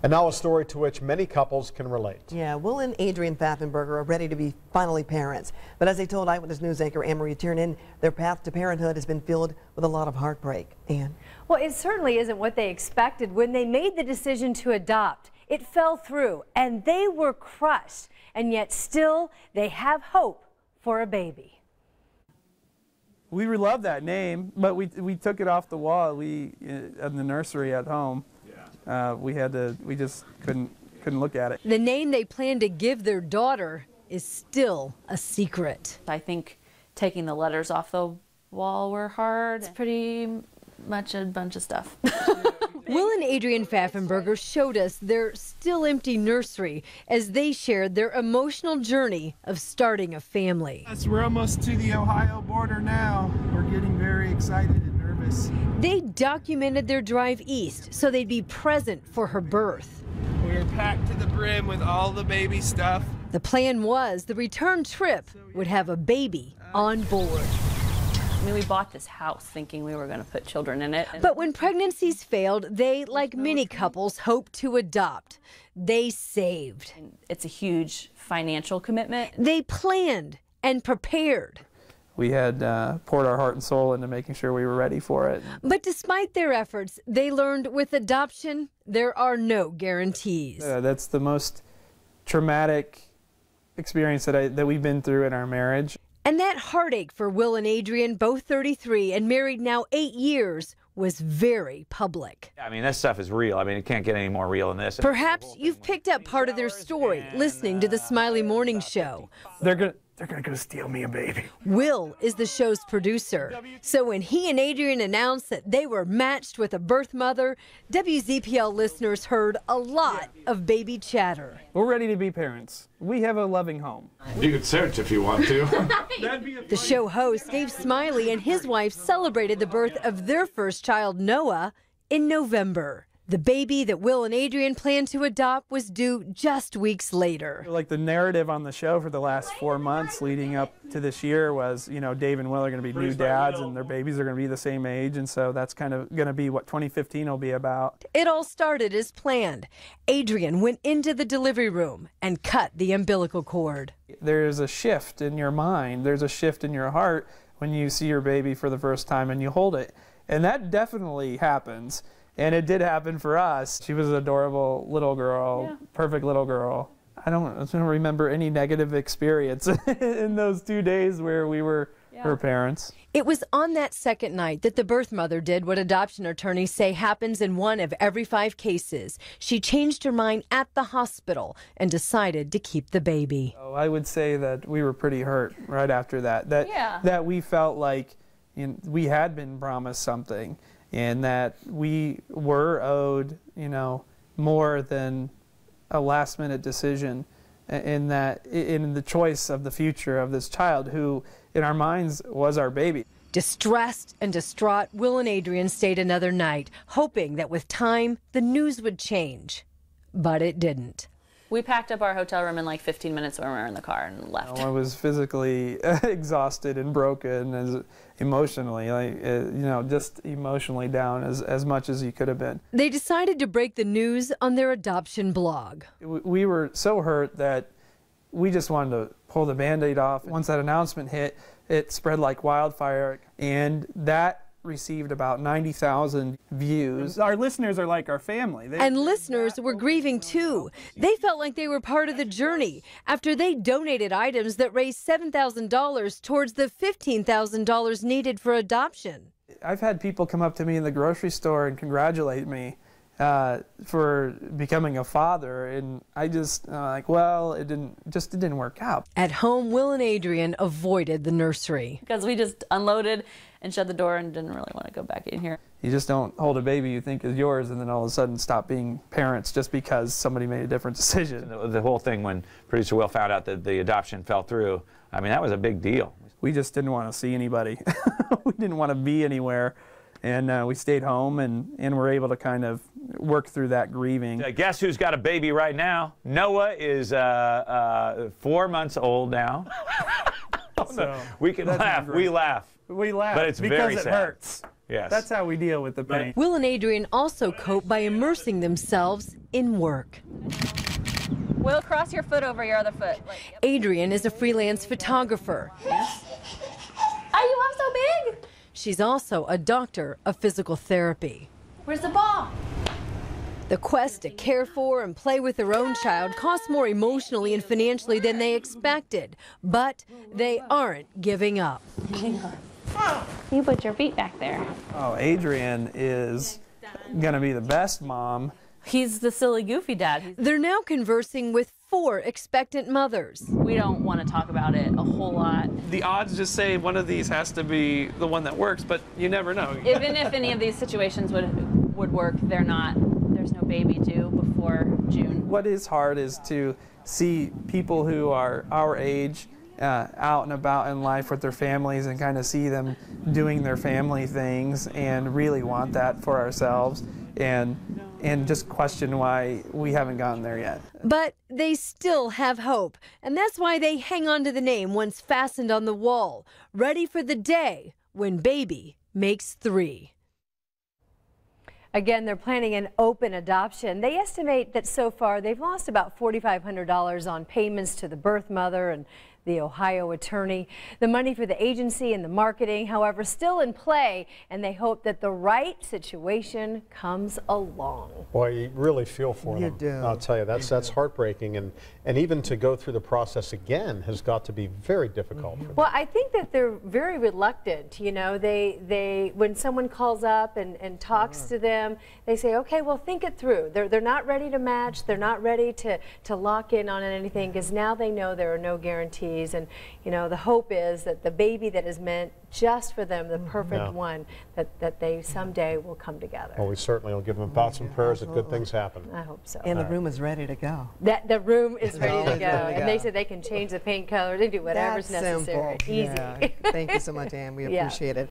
And now a story to which many couples can relate. Yeah, Will and Adrienne Pfaffenberger are ready to be finally parents. But as they told Eyewitness News anchor Anne-Marie Tiernan, their path to parenthood has been filled with a lot of heartbreak. Anne? Well, it certainly isn't what they expected when they made the decision to adopt. It fell through, and they were crushed. And yet still, they have hope for a baby. We love that name, but we took it off the wall. In the nursery at home. We just couldn't look at it. The name they plan to give their daughter is still a secret. I think taking the letters off the wall were hard. It's pretty much a bunch of stuff. Will and Adrienne Pfaffenberger showed us their still empty nursery as they shared their emotional journey of starting a family. We're almost to the Ohio border now. We're getting very excited and nervous. They documented their drive east so they'd be present for her birth. We're packed to the brim with all the baby stuff. The plan was the return trip would have a baby on board. I mean, we bought this house thinking we were going to put children in it. But when pregnancies failed, they, like many couples, hoped to adopt. They saved. It's a huge financial commitment. They planned and prepared. We had poured our heart and soul into making sure we were ready for it. But despite their efforts, they learned with adoption, there are no guarantees. That's the most traumatic experience that we've been through in our marriage. And that heartache for Will and Adrienne, both 33 and married now 8 years, was very public. I mean, this stuff is real. I mean, it can't get any more real than this. Perhaps you've picked up part of their story listening to the Smiley Morning Show. They're gonna go steal me a baby. Will is the show's producer. So when he and Adrienne announced that they were matched with a birth mother, WZPL listeners heard a lot of baby chatter. We're ready to be parents. We have a loving home. You can search if you want to. The show host, Dave Smiley, and his wife celebrated the birth of their first child, Noah, in November. The baby that Will and Adrienne planned to adopt was due just weeks later. Like the narrative on the show for the last 4 months leading up to this year was, you know, Dave and Will are going to be new dads and their babies are going to be the same age, and so that's kind of going to be what 2015 will be about. It all started as planned. Adrienne went into the delivery room and cut the umbilical cord. There's a shift in your mind, there's a shift in your heart when you see your baby for the first time and you hold it. And that definitely happens. And it did happen for us. She was an adorable little girl, perfect little girl. I don't remember any negative experience in those 2 days where we were her parents. It was on that second night that the birth mother did what adoption attorneys say happens in 1 of every 5 cases. She changed her mind at the hospital and decided to keep the baby. Oh, I would say that we were pretty hurt right after that. That we felt like we had been promised something, and that we were owed, you know, more than a last-minute decision in the choice of the future of this child who, in our minds, was our baby. Distressed and distraught, Will and Adrienne stayed another night, hoping that with time, the news would change. But it didn't. We packed up our hotel room in like 15 minutes when we were in the car and left. I was physically exhausted and broken, as emotionally, just emotionally down as much as you could have been. They decided to break the news on their adoption blog. We were so hurt that we just wanted to pull the Band-Aid off. Once that announcement hit, it spread like wildfire, and that received about 90,000 views. Our listeners are like our family. And listeners were grieving too. They felt like they were part of the journey after they donated items that raised $7,000 towards the $15,000 needed for adoption. I've had people come up to me in the grocery store and congratulate me for becoming a father, and I just well, it didn't work out. At home, Will and Adrienne avoided the nursery because we just unloaded and shut the door and didn't really want to go back in here. You just don't hold a baby you think is yours and then all of a sudden stop being parents just because somebody made a different decision. The whole thing, when producer Will found out that the adoption fell through, I mean, that was a big deal. We just didn't want to see anybody. We didn't want to be anywhere. And we stayed home and were able to kind of work through that grieving. Guess who's got a baby right now? Noah is 4 months old now. So we can laugh. We laugh. We laugh. But it's because very it sad. hurts. Yes. That's how we deal with the pain. Will and Adrienne also cope by immersing themselves in work. Will, cross your foot over your other foot. Adrienne is a freelance photographer. Yes. Oh, you are so big. She's also a doctor of physical therapy. Where's the ball? The quest to care for and play with their own child costs more emotionally and financially than they expected, but they aren't giving up. You put your feet back there. Oh, Adrienne is going to be the best mom. He's the silly, goofy dad. They're now conversing with 4 expectant mothers. We don't want to talk about it a whole lot. The odds just say one of these has to be the one that works, but you never know. Even if any of these situations would work, there's no baby due before June. What is hard is to see people who are our age out and about in life with their families and kind of see them doing their family things and really want that for ourselves and just question why we haven't gotten there yet. But they still have hope, and that's why they hang on to the name once fastened on the wall, ready for the day when baby makes 3. Again, they're planning an open adoption. They estimate that so far they've lost about $4,500 on payments to the birth mother and the Ohio attorney. The money for the agency and the marketing, however, still in play, and they hope that the right situation comes along. Boy, you really feel for them. You do. I'll tell you, that's heartbreaking, and even to go through the process again has got to be very difficult for them. Well, I think that they're very reluctant. You know, they when someone calls up and talks to them, they say, okay, well, think it through. They're not ready to match. They're not ready to lock in on anything, because now they know there are no guarantees. And, you know, the hope is that the baby that is meant just for them, the perfect one, that they someday will come together. Well, we certainly will give them thoughts and prayers that good things happen. I hope so. And the room is ready to go. The room is ready to go. ready to And they go. said they can change the paint color. They do whatever's That's necessary. simple. Easy. Yeah. Thank you so much, Ann. We Yeah. appreciate it.